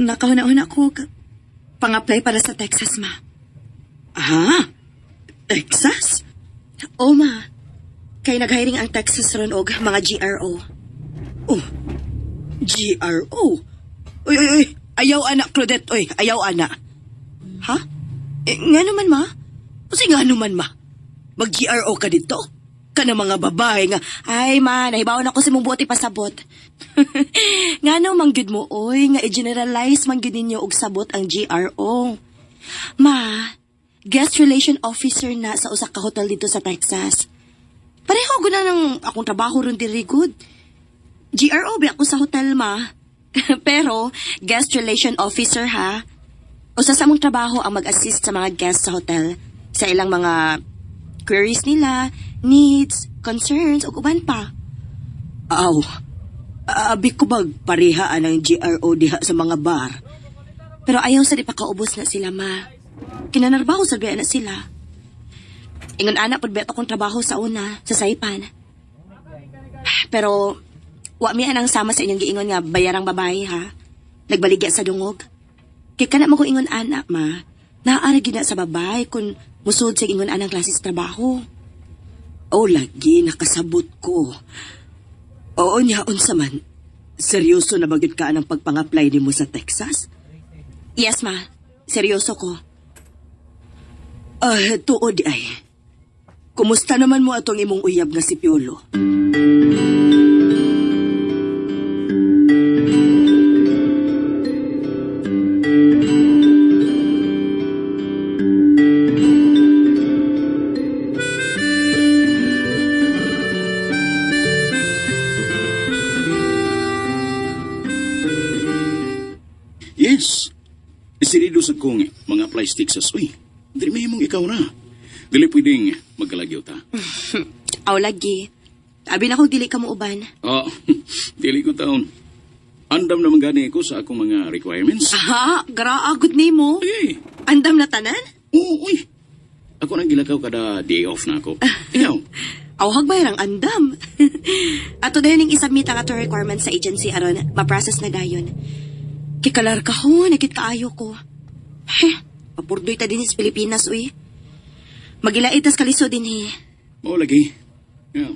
nakahuna-huna ko pang-apply para sa Texas, ma. Ha? Texas? O, ma. Kay nag-hiring ang Texas ron og mga GRO. Oh, GRO? Uy. Ayaw, anak, Claudette. Uy, ayaw, anak. Ha? Nga naman, ma? Kasi nga naman, ma. Mag-GRO ka dito? Ka na mga babae nga. Ay, ma, nahibawan ako si mong buti pasabot. Nga no, manggid mo, oy, nga i-generalize manggid ninyo og sabot ang GRO. Ma, guest relation officer na sa usa ka hotel dito sa Texas. Pareho guna ng akong trabaho ron diri good. GRO ba ako sa hotel, ma? Pero, guest relation officer ha. Usa sa among trabaho ang mag-assist sa mga guests sa hotel sa ilang mga queries nila, needs, concerns, ug uban pa. Aw, abi ko parehaan ang GRO diha sa mga bar. Pero ayaw sa di pa kaubos na sila, ma. Kinanarbaho sa biya na sila. Ingon anak pud beto kong trabaho sa una, sa Saipan. Pero, wa mi anang sama sa inyong giingon nga bayarang babae, ha? Nagbaligya sa dungog. Kaya ka na mo ko ingon anak, ma. Naaari gina sa babae kung musod sa ingon anang klase sa trabaho. O lagi nakasabot ko. Oo niya, unsa man. Seryoso na bagid ka ang pagpang-apply ni mo sa Texas? Yes, ma. Seryoso ko. Tuod ay. Kumusta naman mo atong imong uyab nga si Piolo? Yes. Isinido sa kong mga plastic sa suy. Dili may mong ikaw na. Dili pwedeng magkalagyo ta. Aw lagi. Abi na kong dili ka mo uban. Dili ko taon. Andam naman gani ko sa akong mga requirements. Aha, garaagod ni mo. Eh, Andam na tanan? oo, uy. Ako nang gilakaw kada day off na ako. Ikaw? Awhag bayarang andam. Ato dahil ning isubmit ang ato requirements sa agency aron ma-process na dayon. Kikalar ka ho, nakit kaayo ko. Papurdoy ta din sa Pilipinas, uy. Magilaitas kaliso din, he. Mao lagi. Yeah.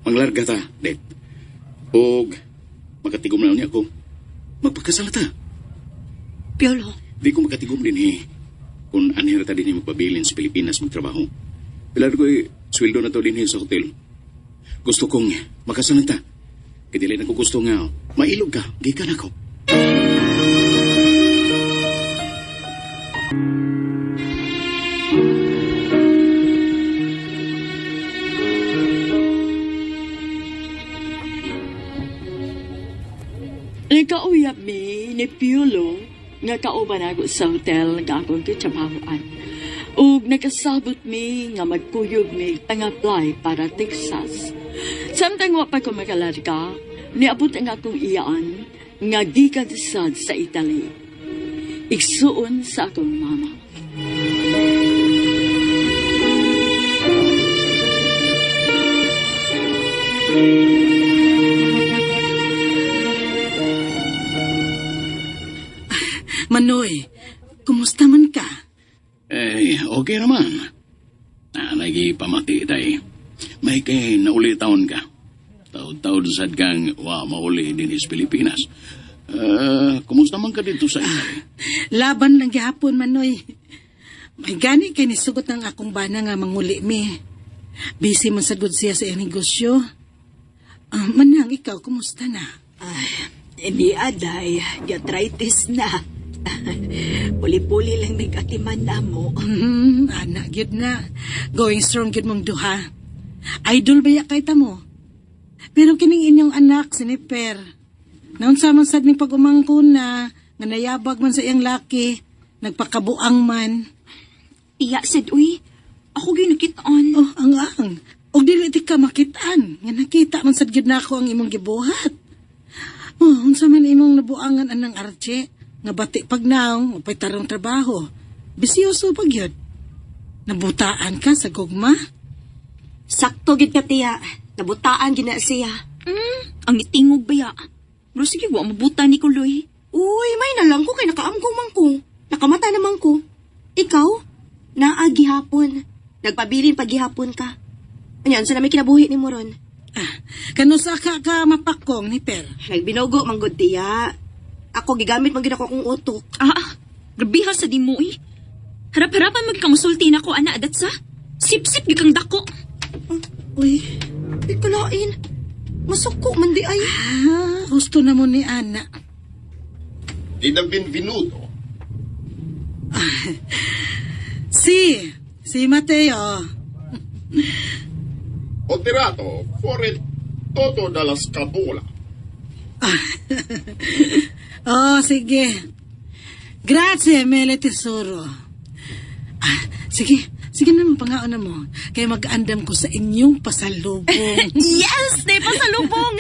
Manglarga ta, det. Og makatigom na niya ako. Magpagkasala ta. Piolo. Di ko makatigom din kung anhira ta din magpabilin sa Pilipinas magtrabaho. Pilar ko sweldo na to din sa hotel. Gusto kong makasalan ta. Kaya na ko gusto nga mailog ka, gikan ako. Nagkauyap mi ni Piolo nga kauban ako sa hotel nga akong kitrabahoan. Ug nakasabot mi nga magkuyog mi pang-apply para Texas. Samtang wa pa ko makalarga, niabot ang akong iyaan nga gikan sad sa Italy. Igsuon sa akong mama. Manoy, kumusta man ka? Okay naman. Nagi pamati tay. May kay nauli taon ka. Taon-taon sad kang mauli din sa Pilipinas. Kumusta man ka dito sa Italy? Laban lang gihapon, Manoy. May gani kay nisugot ng akong bana nga manguli mi. Busy man sagod siya sa iyang negosyo. Manang, ikaw, kumusta na? Hindi aday, gatritis na. Puli-puli lang nag-atiman na mo. Anak, yun na. Going strong yun mong duha. Idol ba kay mo? Pero kining inyong anak, si Niper. Naon sa man sad ning pag-umangkon na, nga nayabag man sa iyang laki, nagpakabuang man. Iya, sad, uy. Ako ginakitaan. Oh, ang. Og dili ti ka makitaan, nga nakita man sad gyud nako ang imong gibuhat. Oh, unsa man imong nabuangan anang Arche, nga bati pagnaong, upay tarong trabaho. Bisyoso pag yun. Nabutaan ka sa gugma? Sakto gid ka, tiya. Nabutaan gina siya. Ang itingog ba ya? Pero sige, wa mabuta ni Kuloy. Uy, may na lang ko kay nakaamgong man ko. Nakamata naman ko. Ikaw? Naagihapon. Nagpabilin paghihapon ka. Anyan, sa na may kinabuhi ni mo ron. Kanusa ka mapakong ni Per? Nagbinogo, manggod tiya. Ako, gigamit man ginako kong utok. Grabiha sa di mo eh. Harap-harapan magkamusulti na ko, ana, adat sa. Sip-sip, kang dako. Uy, ikalain. Masuko man di ay. Gusto na mo ni Ana. Tita Benvenuto. Si Mateo. Ho tirato fuori tutto dalla scapola. Sige. Grazie, mele tesoro. Sige naman, pangaon na mo. Kaya mag-andam ko sa inyong pasalubong. Yes! Di pa sa lubong!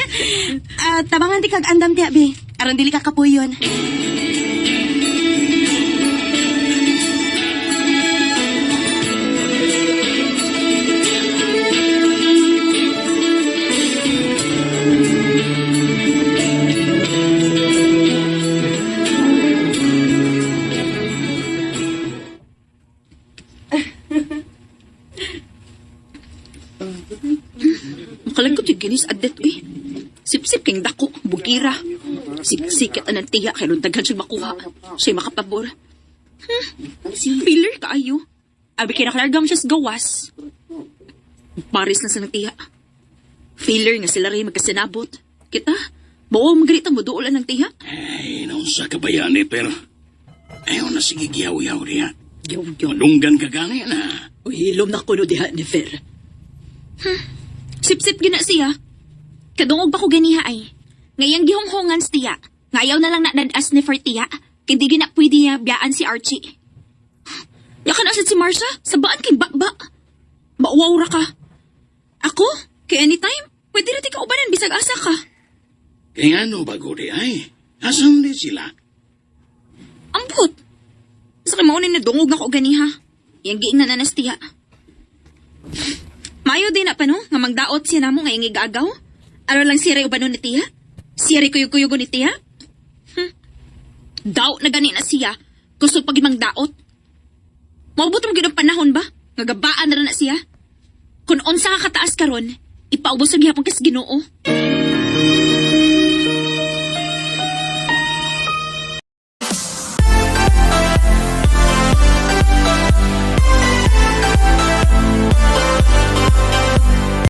Tabangan di kag andam tiya, be. Aron dili ka kapuyon. Makalag ko ginis adat eh. Sip-sip kang dako, bukira. Sikat anang tiya, kaya nung daghan siya makuha. Siya makapabor. Filler ka ayo. Abi kinakalargam siya sa gawas. Paris na sa tiya. Filler nga sila rin magkasinabot. Kita, bawa magalit ang muduulan ng tiya. Ay, naunsa ka ba yan, pero ayaw na sige giyaw-yaw niya. Yaw-yaw. Malunggan ka gani na. Hilom na kuno diha ni Fer. Sip-sip gina siya. Kadungog pa ko ganiha ay. Ngayang gihonghongan sa tiya. Ngayaw na lang nadadas ni Fertia. Hindi gina pwede niya biyaan si Archie. Yakan asad si Marsha. Sabaan kay bakba. Bauwaw ra ka. Ako? Kay anytime? Pwede na tika ubanan bisag asa ka. Kaya ano bago di ay? Asam di sila? Ambot. Sa kimaunin na dungog na ko ganiha. Yang giing na nanas tiya. Mayo din na pa no, nga magdaot siya namo nga yung igagaw. Ano lang siya rin ubanon ni tiya? Siya rin kuyog-kuyog ni tiya? Daot na gani na siya, gusto pag imang daot. Maubot mo ginang panahon ba? Ngagabaan na rin na siya. Kung unsa ka kataas karon, ipaubos sa gihapon kas Ginoo.